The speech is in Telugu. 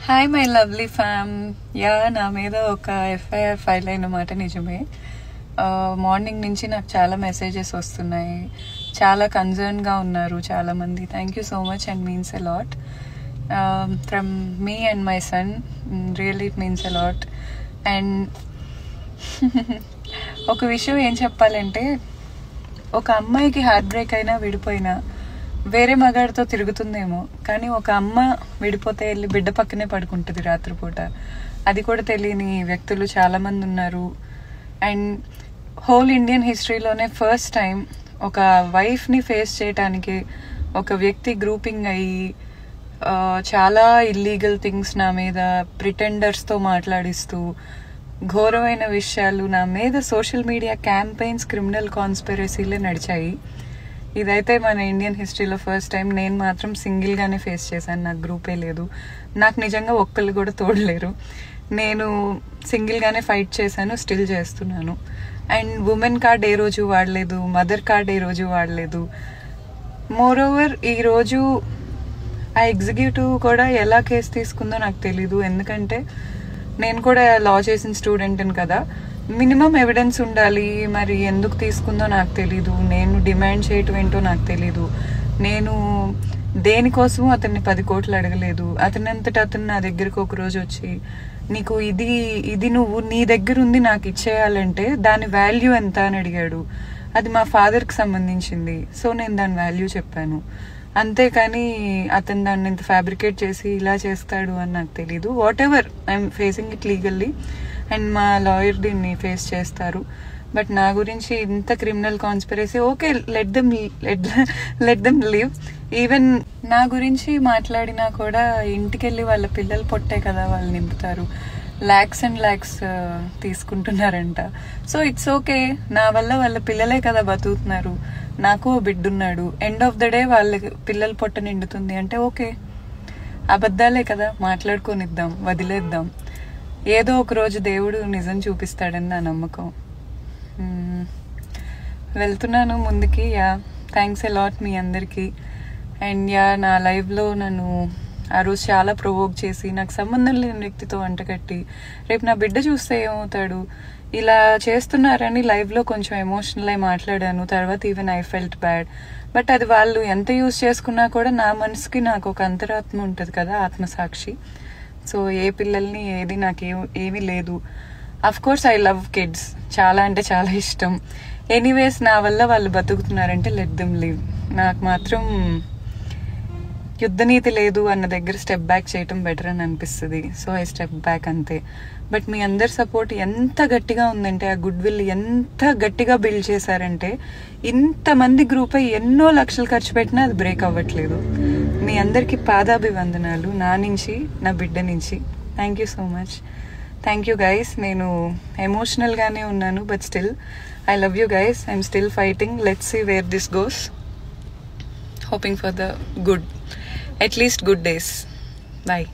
హాయ్ మై లవ్లీ ఫ్యామ్. నా మీద ఒక ఎఫ్ఐఆర్ ఫైల్ అయిన మాట నిజమే. మార్నింగ్ నుంచి నాకు చాలా మెసేజెస్ వస్తున్నాయి, చాలా కన్సర్న్గా ఉన్నారు చాలామంది. Thank you so much and means a lot from me and my son. Really it means a lot. And ఒక విషయం ఏం చెప్పాలంటే, ఒక అమ్మాయికి హార్ట్ బ్రేక్ అయినా విడిపోయినా వేరే మగాడితో తిరుగుతుందేమో, కానీ ఒక అమ్మ విడిపోతే వెళ్ళి బిడ్డ పక్కనే పడుకుంటుంది రాత్రిపూట. అది కూడా తెలియని వ్యక్తులు చాలామంది ఉన్నారు. అండ్ హోల్ ఇండియన్ హిస్టరీలోనే ఫస్ట్ టైం ఒక వైఫ్ని ఫేస్ చేయటానికి ఒక వ్యక్తి గ్రూపింగ్ అయ్యి చాలా ఇల్లీగల్ థింగ్స్ నా మీద ప్రిటెండర్స్తో మాట్లాడిస్తూ ఘోరమైన విషయాలు నా మీద సోషల్ మీడియా క్యాంపెయిన్స్, క్రిమినల్ కాన్స్పిరసీలే నడిచాయి. ఇదైతే మన ఇండియన్ హిస్టరీలో ఫస్ట్ టైం. నేను మాత్రం సింగిల్గానే ఫేస్ చేశాను, నాకు గ్రూపే లేదు. నాకు నిజంగా ఒక్కళ్ళు కూడా తోడలేరు. నేను సింగిల్గానే ఫైట్ చేశాను, స్టిల్ చేస్తున్నాను. అండ్ ఉమెన్ కార్డ్ ఏ రోజు వాడలేదు, మదర్ కార్డ్ ఏ రోజు వాడలేదు. మోర్ ఓవర్ ఈరోజు ఆ ఎగ్జిక్యూటివ్ కూడా ఎలా కేసు తీసుకుందో నాకు తెలీదు. ఎందుకంటే నేను కూడా లా చేసిన స్టూడెంట్ని కదా, మినిమం ఎవిడెన్స్ ఉండాలి. మరి ఎందుకు తీసుకుందో నాకు తెలీదు, నేను డిమాండ్ చేయటం ఏంటో నాకు తెలీదు. నేను దేనికోసమో అతన్ని 10 కోట్లు అడగలేదు. అతనంతట అతను నా దగ్గరకు ఒక రోజు వచ్చి, నీకు ఇది నువ్వు నీ దగ్గర ఉంది నాకు ఇచ్చేయాలంటే దాని వాల్యూ ఎంత అని అడిగాడు. అది మా ఫాదర్కి సంబంధించింది, సో నేను దాని వాల్యూ చెప్పాను. అంతేకాని అతను దాన్ని ఇంత ఫ్యాబ్రికేట్ చేసి ఇలా చేస్తాడు అని నాకు తెలీదు. What ever, I'm facing it legally and మా లాయర్ దీన్ని ఫేస్ చేస్తారు. బట్ నా గురించి ఇంత criminal conspiracy, okay, let them live. Even నా గురించి మాట్లాడినా కూడా ఇంటికెళ్ళి వాళ్ళ పిల్లలు పొట్టే కదా వాళ్ళు నింపుతారు. ల్యాక్స్ అండ్ ల్యాక్స్ తీసుకుంటున్నారంట. సో ఇట్స్ ఓకే, నా వల్ల వాళ్ళ పిల్లలే కదా బతుకుతున్నారు. నాకు ఓ బిడ్డున్నాడు. ఎండ్ ఆఫ్ ద డే వాళ్ళ పిల్లల పొట్ట నిండుతుంది అంటే ఓకే, అబద్ధాలే కదా, మాట్లాడుకొనిద్దాం, వదిలేద్దాం. ఏదో ఒక రోజు దేవుడు నిజం చూపిస్తాడని నా నమ్మకం. వెళ్తున్నాను ముందుకి. థ్యాంక్స్ ఎ లాట్ మీ అందరికీ. అండ్ నా లైవ్లో నన్ను ఆ రోజు చాలా ప్రొవోక్ చేసి నాకు సంబంధం లేని వ్యక్తితో వంటకట్టి, రేపు నా బిడ్డ చూస్తే ఏమవుతాడు, ఇలా చేస్తున్నారని లైవ్లో కొంచెం ఎమోషనల్ అయి మాట్లాడాను. తర్వాత even I felt bad. But అది వాళ్ళు ఎంత యూజ్ చేసుకున్నా కూడా నా మనసుకి నాకు ఒక అంతరాత్మ ఉంటుంది కదా, ఆత్మసాక్షి. సో ఏ పిల్లల్ని ఏది నాకు ఏమీ లేదు. Of course I love kids, చాలా అంటే చాలా ఇష్టం. ఎనీవేస్ నా వల్ల వాళ్ళు బతుకుతున్నారంటే లెట్ దెమ్ లివ్. నాకు మాత్రం యుద్ధనీతి లేదు అన్న దగ్గర స్టెప్ బ్యాక్ చేయటం బెటర్ అని అనిపిస్తుంది. సో ఐ స్టెప్ బ్యాక్ అంతే. బట్ మీ అందరి సపోర్ట్ ఎంత గట్టిగా ఉందంటే, ఆ గుడ్ విల్ ఎంత గట్టిగా బిల్డ్ చేశారంటే, ఇంతమంది గ్రూప్ అయి ఎన్నో లక్షలు ఖర్చు పెట్టినా అది బ్రేక్ అవ్వట్లేదు. మీ అందరికీ పాదాభివందనాలు, నా నుంచి, నా బిడ్డ నుంచి. Thank you so much. Thank you guys. నేను ఎమోషనల్గానే ఉన్నాను, but still I love you guys. I'm still fighting. Let's see where this goes. Hoping for the good, at least good days. Bye.